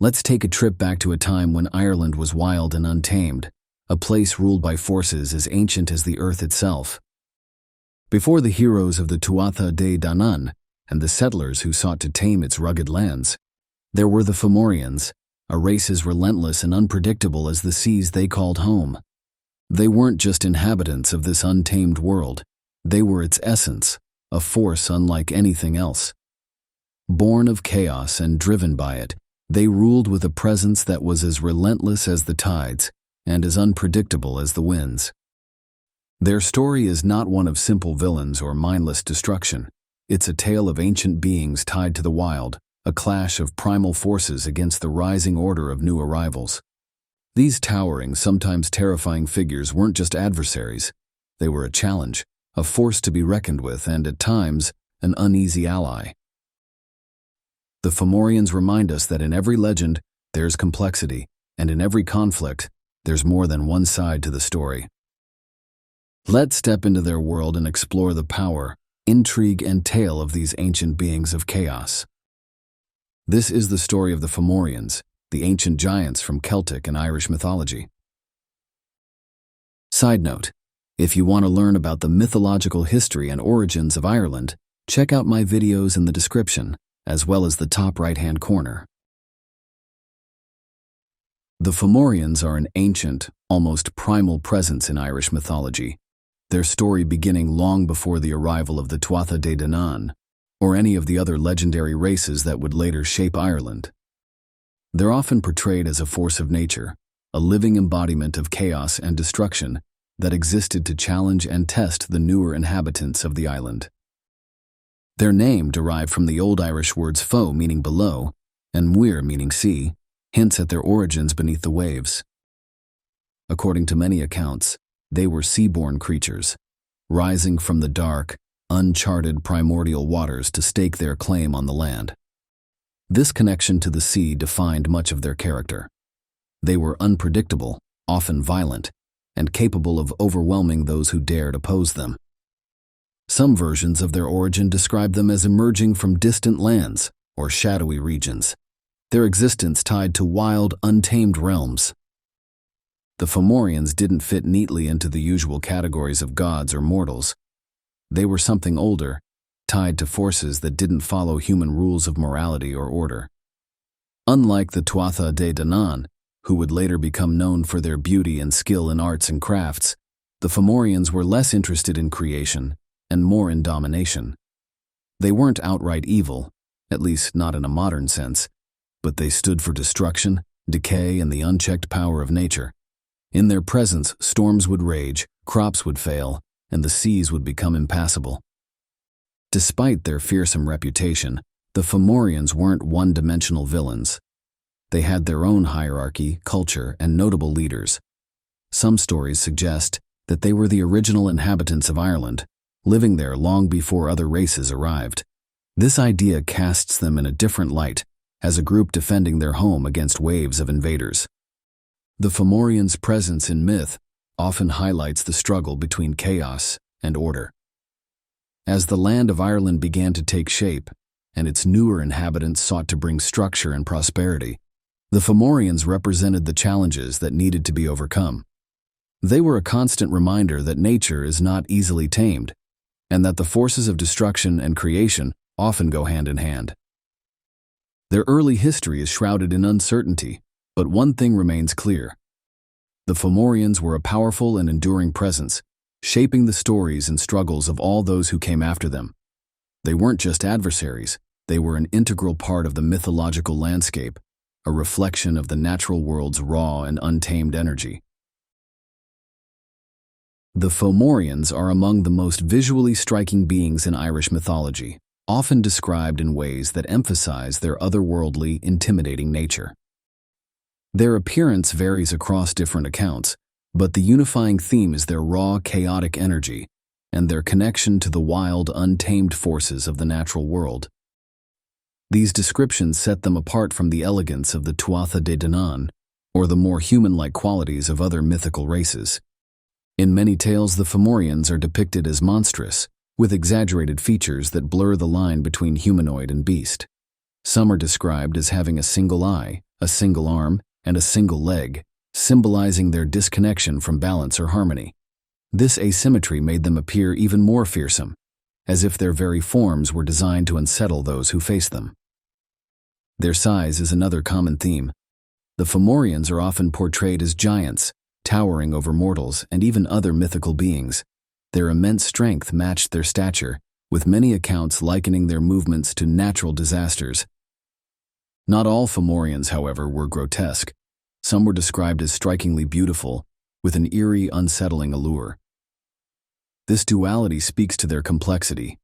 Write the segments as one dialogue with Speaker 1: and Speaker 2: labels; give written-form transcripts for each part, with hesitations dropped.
Speaker 1: Let's take a trip back to a time when Ireland was wild and untamed, a place ruled by forces as ancient as the earth itself. Before the heroes of the Tuatha Dé Danann and the settlers who sought to tame its rugged lands, there were the Fomorians, a race as relentless and unpredictable as the seas they called home. They weren't just inhabitants of this untamed world, they were its essence, a force unlike anything else. Born of chaos and driven by it, they ruled with a presence that was as relentless as the tides and as unpredictable as the winds. Their story is not one of simple villains or mindless destruction. It's a tale of ancient beings tied to the wild, a clash of primal forces against the rising order of new arrivals. These towering, sometimes terrifying figures weren't just adversaries. They were a challenge, a force to be reckoned with, and at times, an uneasy ally. The Fomorians remind us that in every legend, there's complexity, and in every conflict, there's more than one side to the story. Let's step into their world and explore the power, intrigue, and tale of these ancient beings of chaos. This is the story of the Fomorians, the ancient giants from Celtic and Irish mythology. Side note: if you want to learn about the mythological history and origins of Ireland, check out my videos in the description, as well as the top right-hand corner. The Fomorians are an ancient, almost primal presence in Irish mythology, their story beginning long before the arrival of the Tuatha Dé Danann, or any of the other legendary races that would later shape Ireland. They're often portrayed as a force of nature, a living embodiment of chaos and destruction that existed to challenge and test the newer inhabitants of the island. Their name, derived from the Old Irish words fo, meaning below, and muir, meaning sea, hints at their origins beneath the waves. According to many accounts, they were sea-born creatures, rising from the dark, uncharted primordial waters to stake their claim on the land. This connection to the sea defined much of their character. They were unpredictable, often violent, and capable of overwhelming those who dared oppose them. Some versions of their origin describe them as emerging from distant lands or shadowy regions, their existence tied to wild, untamed realms. The Fomorians didn't fit neatly into the usual categories of gods or mortals. They were something older, tied to forces that didn't follow human rules of morality or order. Unlike the Tuatha Dé Danann, who would later become known for their beauty and skill in arts and crafts, the Fomorians were less interested in creation and more in domination. They weren't outright evil, at least not in a modern sense, but they stood for destruction, decay, and the unchecked power of nature. In their presence, storms would rage, crops would fail, and the seas would become impassable. Despite their fearsome reputation, the Fomorians weren't one-dimensional villains. They had their own hierarchy, culture, and notable leaders. Some stories suggest that they were the original inhabitants of Ireland, living there long before other races arrived. This idea casts them in a different light, as a group defending their home against waves of invaders. The Fomorians' presence in myth often highlights the struggle between chaos and order. As the land of Ireland began to take shape, and its newer inhabitants sought to bring structure and prosperity, the Fomorians represented the challenges that needed to be overcome. They were a constant reminder that nature is not easily tamed, and that the forces of destruction and creation often go hand in hand. Their early history is shrouded in uncertainty, but one thing remains clear. The Fomorians were a powerful and enduring presence, shaping the stories and struggles of all those who came after them. They weren't just adversaries, they were an integral part of the mythological landscape, a reflection of the natural world's raw and untamed energy. The Fomorians are among the most visually striking beings in Irish mythology, often described in ways that emphasize their otherworldly, intimidating nature. Their appearance varies across different accounts, but the unifying theme is their raw, chaotic energy and their connection to the wild, untamed forces of the natural world. These descriptions set them apart from the elegance of the Tuatha Dé Danann, or the more human-like qualities of other mythical races. In many tales, the Fomorians are depicted as monstrous, with exaggerated features that blur the line between humanoid and beast. Some are described as having a single eye, a single arm, and a single leg, symbolizing their disconnection from balance or harmony. This asymmetry made them appear even more fearsome, as if their very forms were designed to unsettle those who face them. Their size is another common theme. The Fomorians are often portrayed as giants, towering over mortals and even other mythical beings. Their immense strength matched their stature, with many accounts likening their movements to natural disasters. Not all Fomorians, however, were grotesque. Some were described as strikingly beautiful, with an eerie, unsettling allure. This duality speaks to their complexity.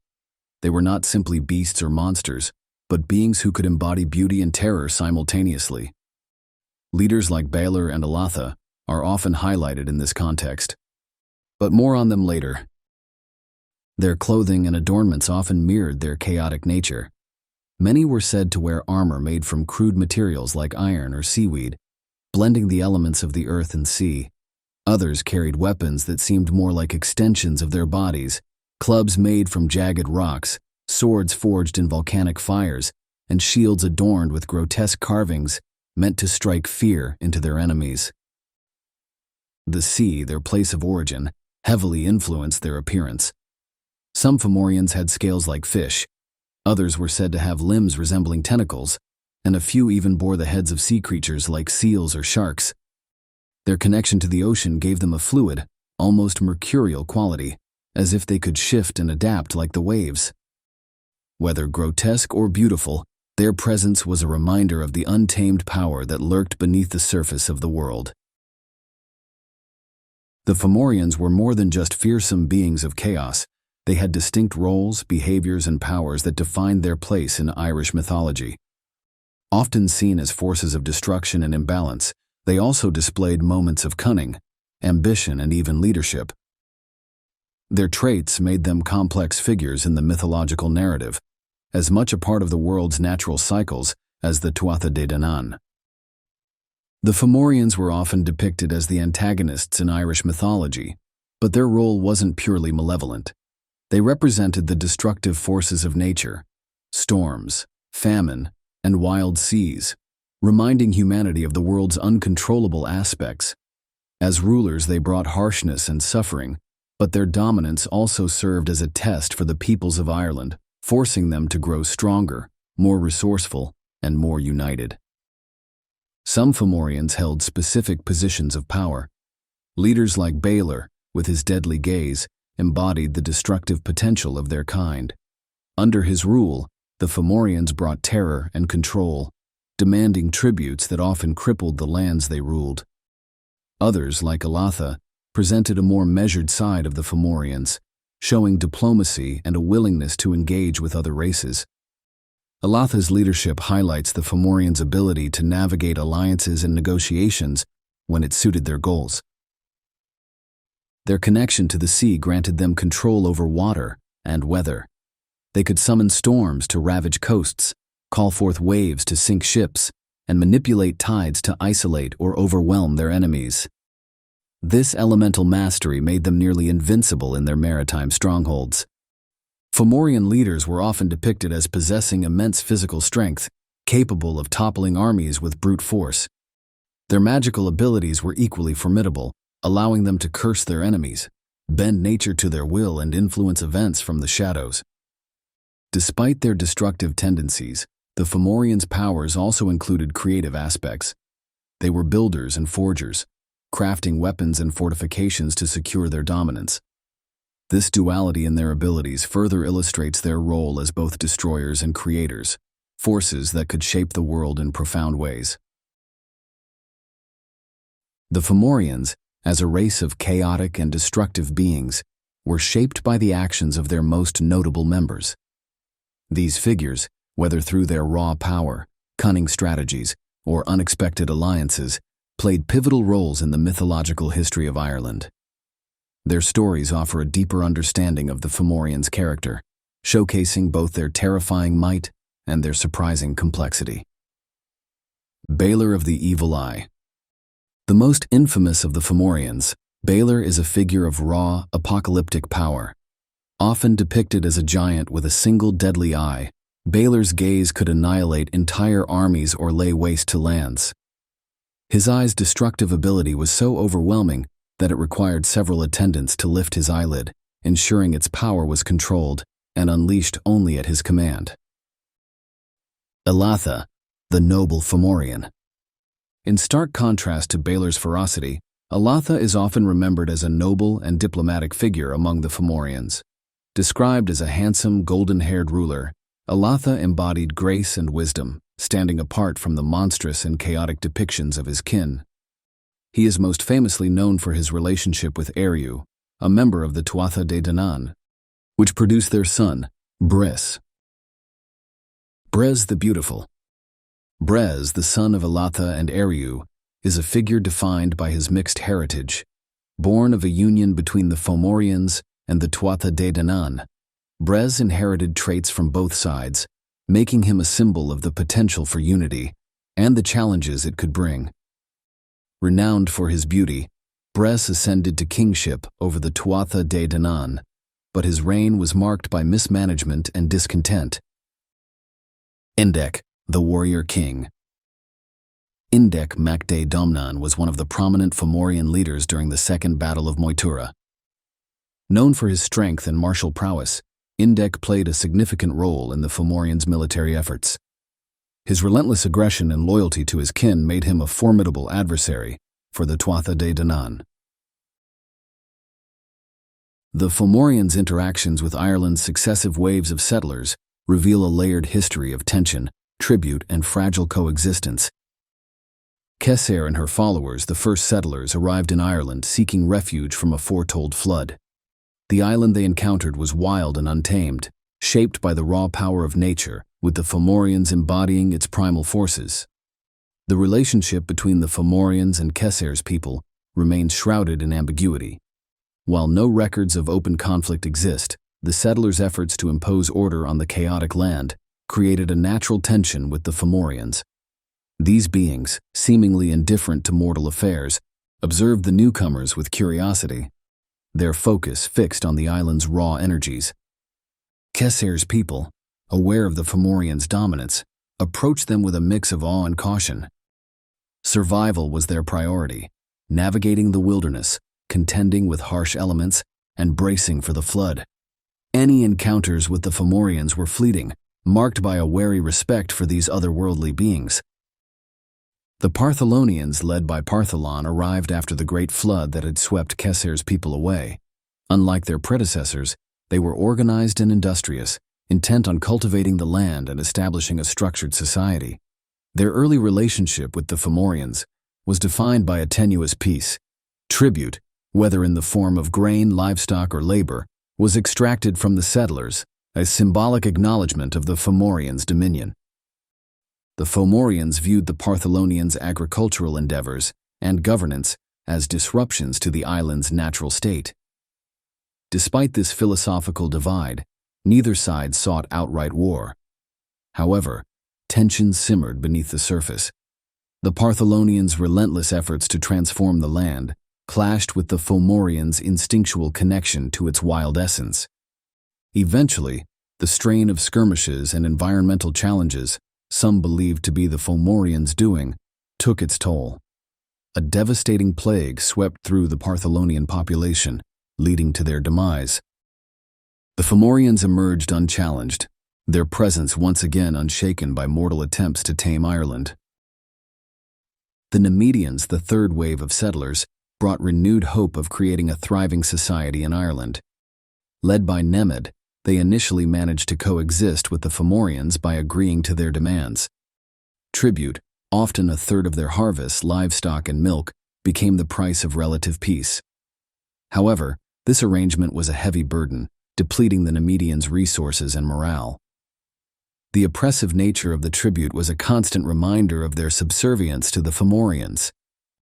Speaker 1: They were not simply beasts or monsters, but beings who could embody beauty and terror simultaneously. Leaders like Balor and Tuatha are often highlighted in this context, but more on them later. Their clothing and adornments often mirrored their chaotic nature. Many were said to wear armor made from crude materials like iron or seaweed, blending the elements of the earth and sea. Others carried weapons that seemed more like extensions of their bodies, clubs made from jagged rocks, swords forged in volcanic fires, and shields adorned with grotesque carvings meant to strike fear into their enemies. The sea, their place of origin, heavily influenced their appearance. Some Fomorians had scales like fish, others were said to have limbs resembling tentacles, and a few even bore the heads of sea creatures like seals or sharks. Their connection to the ocean gave them a fluid, almost mercurial quality, as if they could shift and adapt like the waves. Whether grotesque or beautiful, their presence was a reminder of the untamed power that lurked beneath the surface of the world. The Fomorians were more than just fearsome beings of chaos. They had distinct roles, behaviors, and powers that defined their place in Irish mythology. Often seen as forces of destruction and imbalance, they also displayed moments of cunning, ambition, and even leadership. Their traits made them complex figures in the mythological narrative, as much a part of the world's natural cycles as the Tuatha Dé Danann. The Fomorians were often depicted as the antagonists in Irish mythology, but their role wasn't purely malevolent. They represented the destructive forces of nature, storms, famine, and wild seas, reminding humanity of the world's uncontrollable aspects. As rulers, they brought harshness and suffering, but their dominance also served as a test for the peoples of Ireland, forcing them to grow stronger, more resourceful, and more united. Some Fomorians held specific positions of power. Leaders like Balor, with his deadly gaze, embodied the destructive potential of their kind. Under his rule, the Fomorians brought terror and control, demanding tributes that often crippled the lands they ruled. Others, like Tuatha, presented a more measured side of the Fomorians, showing diplomacy and a willingness to engage with other races. Tuatha's leadership highlights the Fomorians' ability to navigate alliances and negotiations when it suited their goals. Their connection to the sea granted them control over water and weather. They could summon storms to ravage coasts, call forth waves to sink ships, and manipulate tides to isolate or overwhelm their enemies. This elemental mastery made them nearly invincible in their maritime strongholds. Fomorian leaders were often depicted as possessing immense physical strength, capable of toppling armies with brute force. Their magical abilities were equally formidable, allowing them to curse their enemies, bend nature to their will, and influence events from the shadows. Despite their destructive tendencies, the Fomorians' powers also included creative aspects. They were builders and forgers, crafting weapons and fortifications to secure their dominance. This duality in their abilities further illustrates their role as both destroyers and creators, forces that could shape the world in profound ways. The Fomorians, as a race of chaotic and destructive beings, were shaped by the actions of their most notable members. These figures, whether through their raw power, cunning strategies, or unexpected alliances, played pivotal roles in the mythological history of Ireland. Their stories offer a deeper understanding of the Fomorians' character, showcasing both their terrifying might and their surprising complexity. Balor of the Evil Eye. The most infamous of the Fomorians, Balor is a figure of raw, apocalyptic power. Often depicted as a giant with a single deadly eye, Balor's gaze could annihilate entire armies or lay waste to lands. His eye's destructive ability was so overwhelming that it required several attendants to lift his eyelid, ensuring its power was controlled and unleashed only at his command. Elatha, the noble Fomorian. In stark contrast to Balor's ferocity, Elatha is often remembered as a noble and diplomatic figure among the Fomorians. Described as a handsome, golden-haired ruler, Elatha embodied grace and wisdom, standing apart from the monstrous and chaotic depictions of his kin. He is most famously known for his relationship with Eriu, a member of the Tuatha Dé Danann, which produced their son, Bres. Bres the Beautiful. Bres, the son of Elatha and Eriu, is a figure defined by his mixed heritage. Born of a union between the Fomorians and the Tuatha Dé Danann, Bres inherited traits from both sides, making him a symbol of the potential for unity and the challenges it could bring. Renowned for his beauty, Bres ascended to kingship over the Tuatha Dé Danann, but his reign was marked by mismanagement and discontent. Indech, the warrior king. Indech Mac Dé Danann was one of the prominent Fomorian leaders during the Second Battle of Moytura. Known for his strength and martial prowess, Indech played a significant role in the Fomorians' military efforts. His relentless aggression and loyalty to his kin made him a formidable adversary for the Tuatha Dé Danann. The Fomorians' interactions with Ireland's successive waves of settlers reveal a layered history of tension, tribute, and fragile coexistence. Kessair and her followers, the first settlers, arrived in Ireland seeking refuge from a foretold flood. The island they encountered was wild and untamed, shaped by the raw power of nature, with the Fomorians embodying its primal forces. The relationship between the Fomorians and Kessair's people remains shrouded in ambiguity. While no records of open conflict exist, the settlers' efforts to impose order on the chaotic land created a natural tension with the Fomorians. These beings, seemingly indifferent to mortal affairs, observed the newcomers with curiosity, their focus fixed on the island's raw energies. Kessair's people, aware of the Fomorians' dominance, approached them with a mix of awe and caution. Survival was their priority, navigating the wilderness, contending with harsh elements, and bracing for the flood. Any encounters with the Fomorians were fleeting, marked by a wary respect for these otherworldly beings. The Partholonians, led by Partholon, arrived after the great flood that had swept Kessair's people away. Unlike their predecessors, they were organized and industrious, intent on cultivating the land and establishing a structured society. Their early relationship with the Fomorians was defined by a tenuous peace. Tribute, whether in the form of grain, livestock, or labor, was extracted from the settlers, a symbolic acknowledgement of the Fomorians' dominion. The Fomorians viewed the Partholonians' agricultural endeavors and governance as disruptions to the island's natural state. Despite this philosophical divide, neither side sought outright war. However, tensions simmered beneath the surface. The Partholonians' relentless efforts to transform the land clashed with the Fomorians' instinctual connection to its wild essence. Eventually, the strain of skirmishes and environmental challenges, some believed to be the Fomorians' doing, took its toll. A devastating plague swept through the Partholonian population, leading to their demise. The Fomorians emerged unchallenged, their presence once again unshaken by mortal attempts to tame Ireland. The Nemedians, the third wave of settlers, brought renewed hope of creating a thriving society in Ireland. Led by Nemed, they initially managed to coexist with the Fomorians by agreeing to their demands. Tribute, often a third of their harvests, livestock, and milk, became the price of relative peace. However, this arrangement was a heavy burden, depleting the Nemedians' resources and morale. The oppressive nature of the tribute was a constant reminder of their subservience to the Fomorians.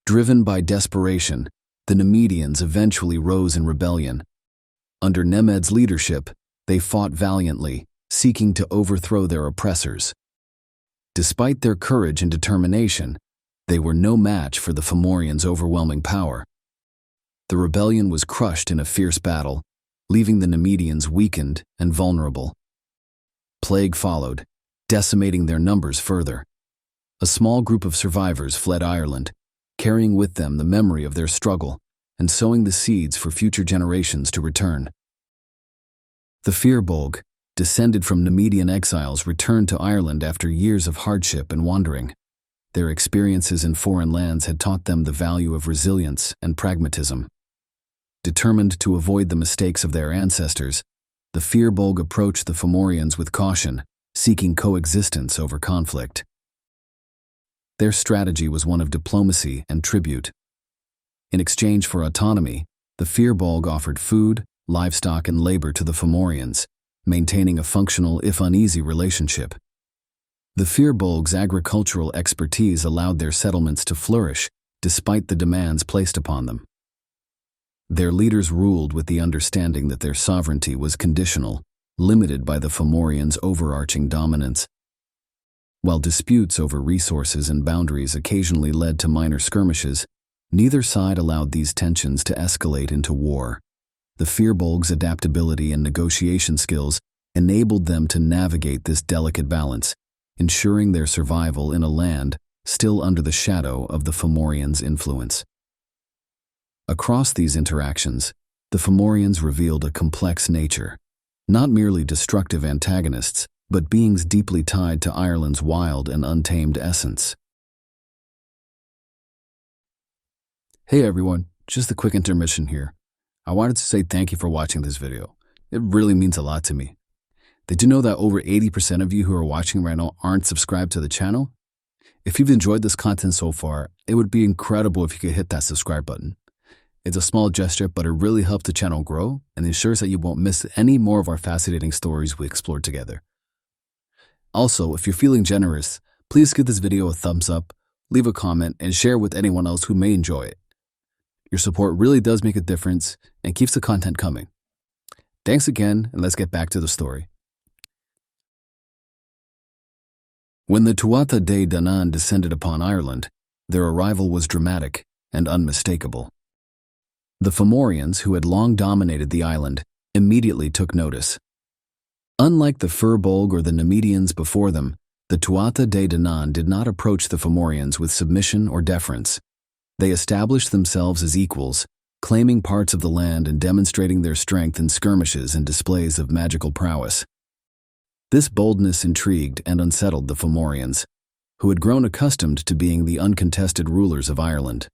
Speaker 1: Driven by desperation, the Nemedians eventually rose in rebellion. Under Nemed's leadership, they fought valiantly, seeking to overthrow their oppressors. Despite their courage and determination, they were no match for the Fomorians' overwhelming power. The rebellion was crushed in a fierce battle, leaving the Nemedians weakened and vulnerable. Plague followed, decimating their numbers further. A small group of survivors fled Ireland, carrying with them the memory of their struggle and sowing the seeds for future generations to return. The Bolg, descended from Nemedian exiles, returned to Ireland after years of hardship and wandering. Their experiences in foreign lands had taught them the value of resilience and pragmatism. Determined to avoid the mistakes of their ancestors, the Bolg approached the Fomorians with caution, seeking coexistence over conflict. Their strategy was one of diplomacy and tribute. In exchange for autonomy, the Bolg offered food, livestock, and labor to the Fomorians, maintaining a functional if uneasy relationship. The Bolg's agricultural expertise allowed their settlements to flourish despite the demands placed upon them. Their leaders ruled with the understanding that their sovereignty was conditional, limited by the Fomorians' overarching dominance. While disputes over resources and boundaries occasionally led to minor skirmishes, neither side allowed these tensions to escalate into war. The Bolg's adaptability and negotiation skills enabled them to navigate this delicate balance, ensuring their survival in a land still under the shadow of the Fomorians' influence. Across these interactions, the Fomorians revealed a complex nature, not merely destructive antagonists, but beings deeply tied to Ireland's wild and untamed essence. Hey everyone, just a quick intermission here. I wanted to say thank you for watching this video. It really means a lot to me. Did you know that over 80% of you who are watching right now aren't subscribed to the channel? If you've enjoyed this content so far, it would be incredible if you could hit that subscribe button. It's a small gesture, but it really helps the channel grow and ensures that you won't miss any more of our fascinating stories we explore together. Also, if you're feeling generous, please give this video a thumbs up, leave a comment, and share with anyone else who may enjoy it. Your support really does make a difference and keeps the content coming. Thanks again, and let's get back to the story. When the Tuatha Dé Danann descended upon Ireland, their arrival was dramatic and unmistakable. The Fomorians, who had long dominated the island, immediately took notice. Unlike the Bolg or the Nemedians before them, the Tuatha Dé Danann did not approach the Fomorians with submission or deference. They established themselves as equals, claiming parts of the land and demonstrating their strength in skirmishes and displays of magical prowess. This boldness intrigued and unsettled the Fomorians, who had grown accustomed to being the uncontested rulers of Ireland.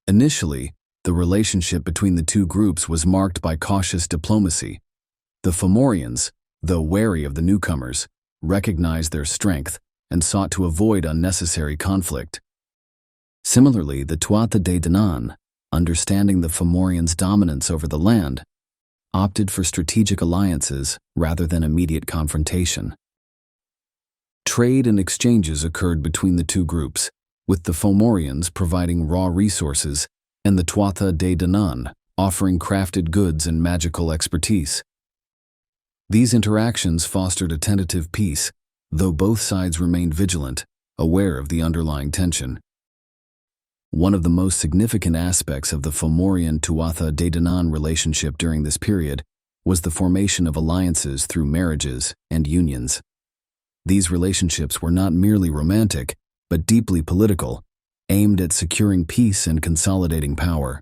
Speaker 1: Initially, the relationship between the two groups was marked by cautious diplomacy. The Fomorians, though wary of the newcomers, recognized their strength and sought to avoid unnecessary conflict. Similarly, the Tuatha Dé Danann, understanding the Fomorians' dominance over the land, opted for strategic alliances rather than immediate confrontation. Trade and exchanges occurred between the two groups, with the Fomorians providing raw resources and the Tuatha Dé Danann offering crafted goods and magical expertise. These interactions fostered a tentative peace, though both sides remained vigilant, aware of the underlying tension. One of the most significant aspects of the Fomorian-Tuatha Dé Danann relationship during this period was the formation of alliances through marriages and unions. These relationships were not merely romantic, but deeply political, aimed at securing peace and consolidating power.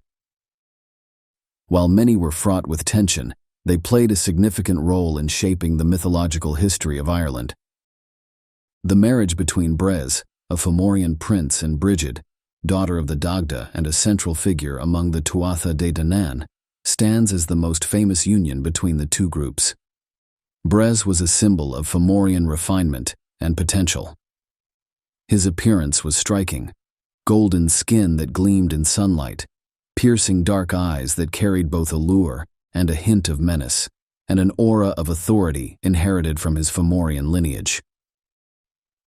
Speaker 1: While many were fraught with tension, they played a significant role in shaping the mythological history of Ireland. The marriage between Bres, a Fomorian prince, and Brigid, daughter of the Dagda and a central figure among the Tuatha Dé Danann, stands as the most famous union between the two groups. Bres was a symbol of Fomorian refinement and potential. His appearance was striking: golden skin that gleamed in sunlight, piercing dark eyes that carried both allure and a hint of menace, and an aura of authority inherited from his Fomorian lineage.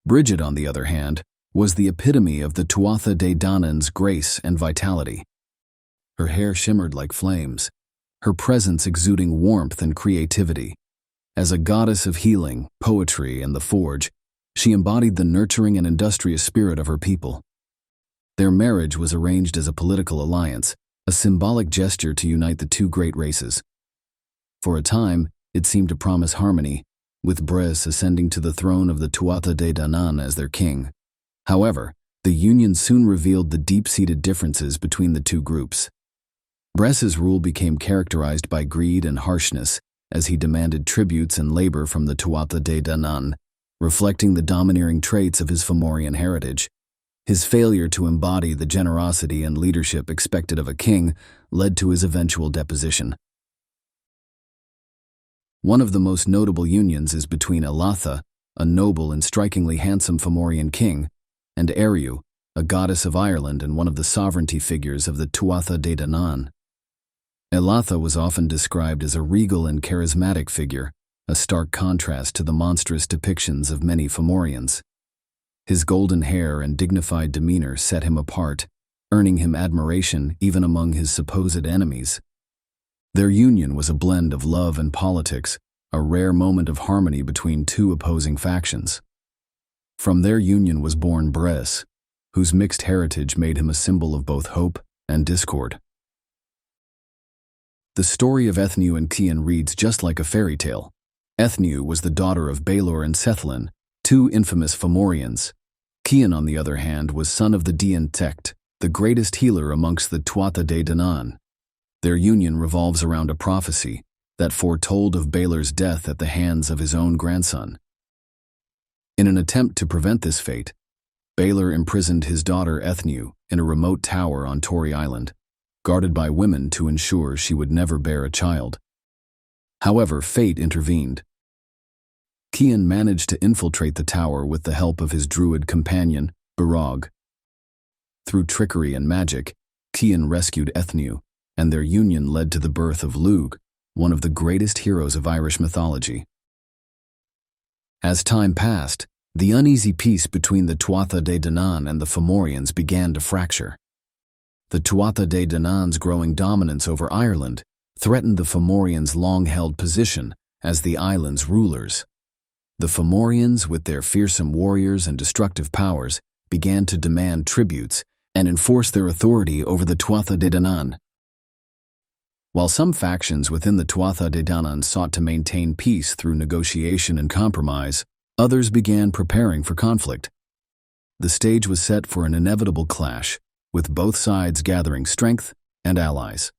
Speaker 1: Brigid, on the other hand, was the epitome of the Tuatha Dé Danann's grace and vitality. Her hair shimmered like flames, her presence exuding warmth and creativity. As a goddess of healing, poetry, and the forge, she embodied the nurturing and industrious spirit of her people. Their marriage was arranged as a political alliance, a symbolic gesture to unite the two great races. For a time, it seemed to promise harmony, with Bres ascending to the throne of the Tuatha Dé Danann as their king. However, The union soon revealed the deep-seated differences between the two groups. Bres's rule became characterized by greed and harshness as he demanded tributes and labor from the Tuatha Dé Danann, reflecting the domineering traits of his Fomorian heritage. His failure to embody the generosity and leadership expected of a king led to his eventual deposition. One of the most notable unions is between Elatha, a noble and strikingly handsome Fomorian king, and Eriu, a goddess of Ireland and one of the sovereignty figures of the Tuatha Dé Danann. Elatha was often described as a regal and charismatic figure, a stark contrast to the monstrous depictions of many Fomorians. His golden hair and dignified demeanor set him apart, earning him admiration even among his supposed enemies. Their union was a blend of love and politics, a rare moment of harmony between two opposing factions. From their union was born Bres, whose mixed heritage made him a symbol of both hope and discord. The story of Ethniu and Cian reads just like a fairy tale. Ethniu was the daughter of Baelor and Sethlin, two infamous Fomorians. Cian, on the other hand, was son of the Dian Techt, the greatest healer amongst the Tuatha Dé Danann. Their union revolves around a prophecy that foretold of Baelor's death at the hands of his own grandson. In an attempt to prevent this fate, Baelor imprisoned his daughter Ethniu in a remote tower on Tory Island, guarded by women to ensure she would never bear a child. However, fate intervened. Cian managed to infiltrate the tower with the help of his druid companion, Bolg. Through trickery and magic, Cian rescued Ethniu, and their union led to the birth of Lug, one of the greatest heroes of Irish mythology. As time passed, the uneasy peace between the Tuatha Dé Danann and the Fomorians began to fracture. The Tuatha Dé Danann's growing dominance over Ireland threatened the Fomorians' long-held position as the island's rulers. The Fomorians, with their fearsome warriors and destructive powers, began to demand tributes and enforce their authority over the Tuatha Dé Danann. While some factions within the Tuatha Dé Danann sought to maintain peace through negotiation and compromise, others began preparing for conflict. The stage was set for an inevitable clash, with both sides gathering strength and allies.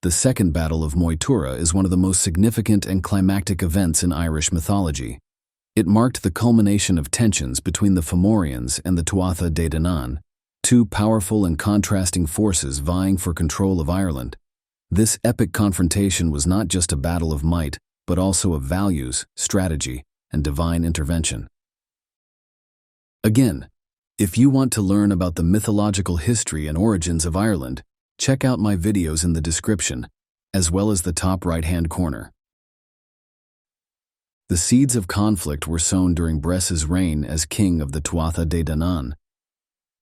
Speaker 1: The Second Battle of Moytura is one of the most significant and climactic events in Irish mythology. It marked the culmination of tensions between the Fomorians and the Tuatha Dé Danann, two powerful and contrasting forces vying for control of Ireland. This epic confrontation was not just a battle of might, but also of values, strategy, and divine intervention. Again, if you want to learn about the mythological history and origins of Ireland, check out my videos in the description, as well as the top right-hand corner. The seeds of conflict were sown during Bres's reign as king of the Tuatha Dé Danann.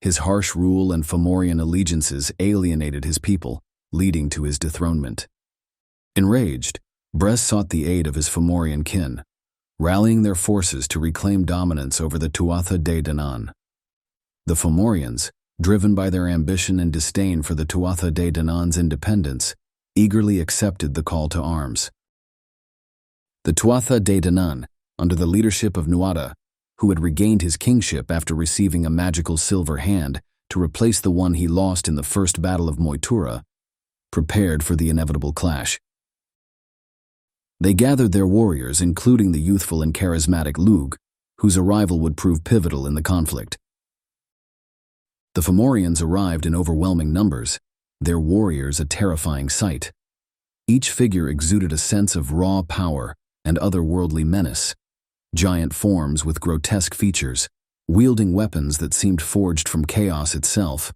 Speaker 1: His harsh rule and Fomorian allegiances alienated his people, leading to his dethronement. Enraged, Bres sought the aid of his Fomorian kin, rallying their forces to reclaim dominance over the Tuatha Dé Danann. The Fomorians, driven by their ambition and disdain for the Tuatha Dé Danann's independence, eagerly accepted the call to arms. The Tuatha Dé Danann, under the leadership of Nuada, who had regained his kingship after receiving a magical silver hand to replace the one he lost in the First Battle of Moytura, prepared for the inevitable clash. They gathered their warriors, including the youthful and charismatic Lug, whose arrival would prove pivotal in the conflict. The Fomorians arrived in overwhelming numbers, their warriors a terrifying sight. Each figure exuded a sense of raw power and otherworldly menace. Giant forms with grotesque features, wielding weapons that seemed forged from chaos itself.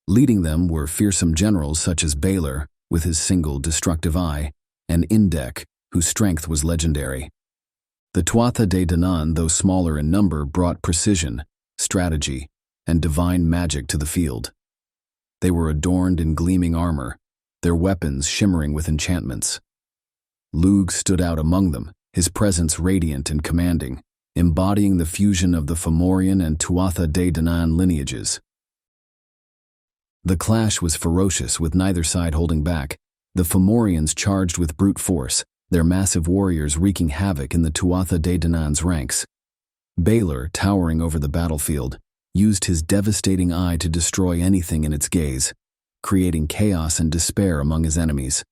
Speaker 1: Leading them were fearsome generals such as Baelor, with his single destructive eye, and Indech, whose strength was legendary. The Tuatha Dé Danann, though smaller in number, brought precision, strategy, and divine magic to the field. They were adorned in gleaming armor, their weapons shimmering with enchantments. Lug stood out among them, his presence radiant and commanding, embodying the fusion of the Fomorian and Tuatha Dé Danann lineages. The clash was ferocious, with neither side holding back. The Fomorians charged with brute force, their massive warriors wreaking havoc in the Tuatha Dé Danann's ranks. Balor, towering over the battlefield, used his devastating eye to destroy anything in its gaze, creating chaos and despair among his enemies.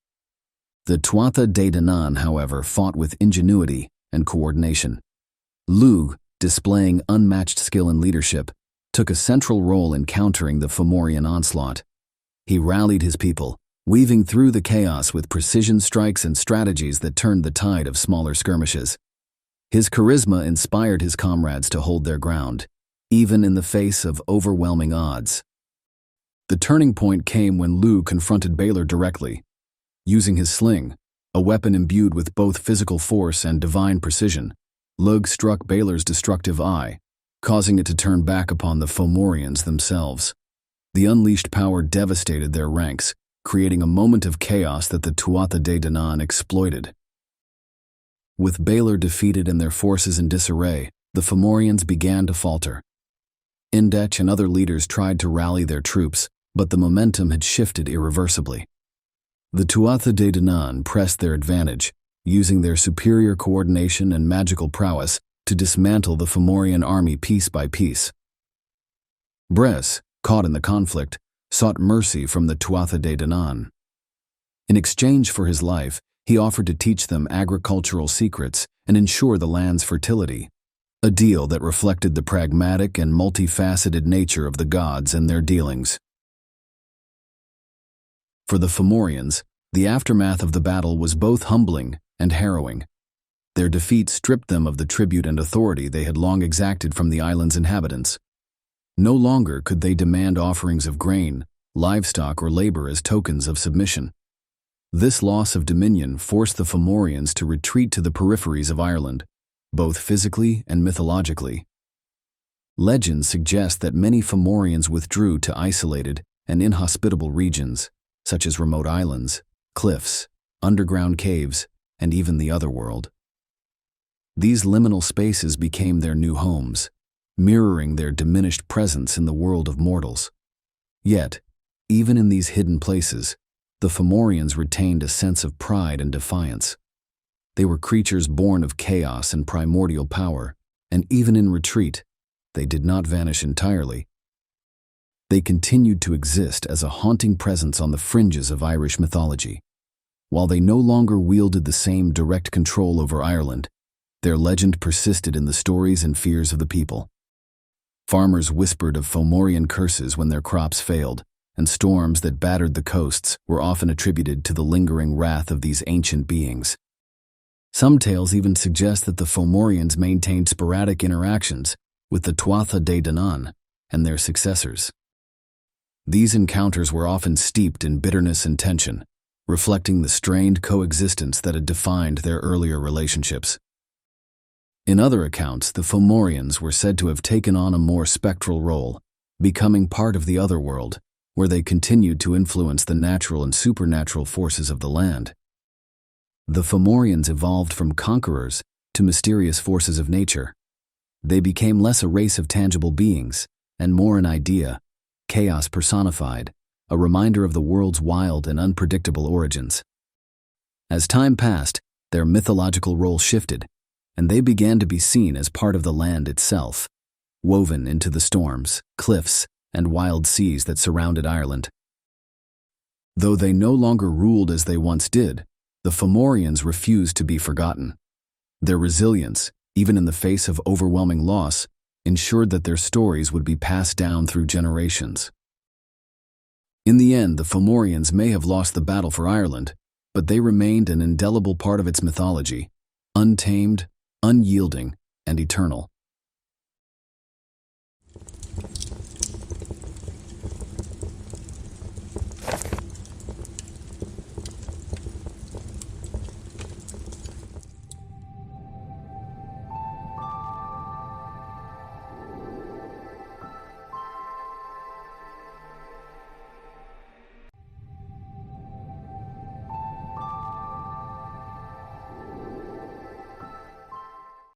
Speaker 1: The Tuatha Dé Danann, however, fought with ingenuity and coordination. Lugh, displaying unmatched skill and leadership, took a central role in countering the Fomorian onslaught. He rallied his people, weaving through the chaos with precision strikes and strategies that turned the tide of smaller skirmishes. His charisma inspired his comrades to hold their ground, even in the face of overwhelming odds. The turning point came when Lugh confronted Balor directly. Using his sling, a weapon imbued with both physical force and divine precision, Lugh struck Balor's destructive eye, causing it to turn back upon the Fomorians themselves. The unleashed power devastated their ranks, creating a moment of chaos that the Tuatha Dé Danann exploited. With Balor defeated and their forces in disarray, the Fomorians began to falter. Indech and other leaders tried to rally their troops, but the momentum had shifted irreversibly. The Tuatha Dé Danann pressed their advantage, using their superior coordination and magical prowess to dismantle the Fomorian army piece by piece. Brez, caught in the conflict, sought mercy from the Tuatha Dé Danann. In exchange for his life, he offered to teach them agricultural secrets and ensure the land's fertility, a deal that reflected the pragmatic and multifaceted nature of the gods and their dealings. For the Fomorians, the aftermath of the battle was both humbling and harrowing. Their defeat stripped them of the tribute and authority they had long exacted from the island's inhabitants. No longer could they demand offerings of grain, livestock, or labor as tokens of submission. This loss of dominion forced the Fomorians to retreat to the peripheries of Ireland, both physically and mythologically. Legends suggest that many Fomorians withdrew to isolated and inhospitable regions, such as remote islands, cliffs, underground caves, and even the otherworld. These liminal spaces became their new homes, mirroring their diminished presence in the world of mortals. Yet, even in these hidden places, the Fomorians retained a sense of pride and defiance. They were creatures born of chaos and primordial power, and even in retreat, they did not vanish entirely. They continued to exist as a haunting presence on the fringes of Irish mythology. While they no longer wielded the same direct control over Ireland, their legend persisted in the stories and fears of the people. Farmers whispered of Fomorian curses when their crops failed, and storms that battered the coasts were often attributed to the lingering wrath of these ancient beings. Some tales even suggest that the Fomorians maintained sporadic interactions with the Tuatha Dé Danann and their successors. These encounters were often steeped in bitterness and tension, reflecting the strained coexistence that had defined their earlier relationships. In other accounts, the Fomorians were said to have taken on a more spectral role, becoming part of the otherworld, where they continued to influence the natural and supernatural forces of the land. The Fomorians evolved from conquerors to mysterious forces of nature. They became less a race of tangible beings, and more an idea, chaos personified, a reminder of the world's wild and unpredictable origins. As time passed, their mythological role shifted, and they began to be seen as part of the land itself, woven into the storms, cliffs, and wild seas that surrounded Ireland. Though they no longer ruled as they once did, the Fomorians refused to be forgotten. Their resilience, even in the face of overwhelming loss, ensured that their stories would be passed down through generations. In the end, the Fomorians may have lost the battle for Ireland, but they remained an indelible part of its mythology, untamed, unyielding, and eternal.